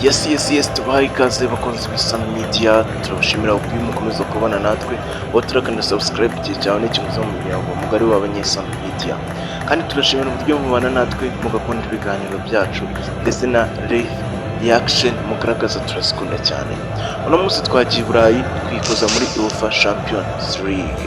Yes, tubahaye ikaze bakunzi b'ISANO media, turabashimira uburyo mukomeza kubana natwe, aho turakanda subscribe igihe cyawe n'ikimuzo mu muryango mugari w'abanyesano media, kandi turashimira uburyo mubana natwe mugakunda ibiganiro byacu ndetse na reaction mugaragaza, turazikunda cyane. Uno munsi twagiye i Burayi twikoza muri UEFA Champions League.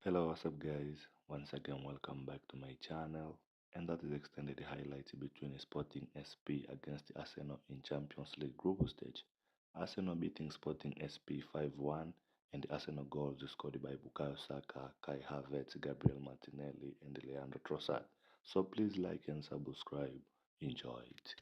Hello, what's up guys? Once again, welcome back to my channel. And that is extended highlights between Sporting SP against Arsenal in Champions League group stage. Arsenal beating Sporting SP 5-1, and the Arsenal goals scored by Bukayo Saka, Kai Havertz, Gabriel Martinelli and Leandro Trossard. So please like and subscribe. Enjoy it.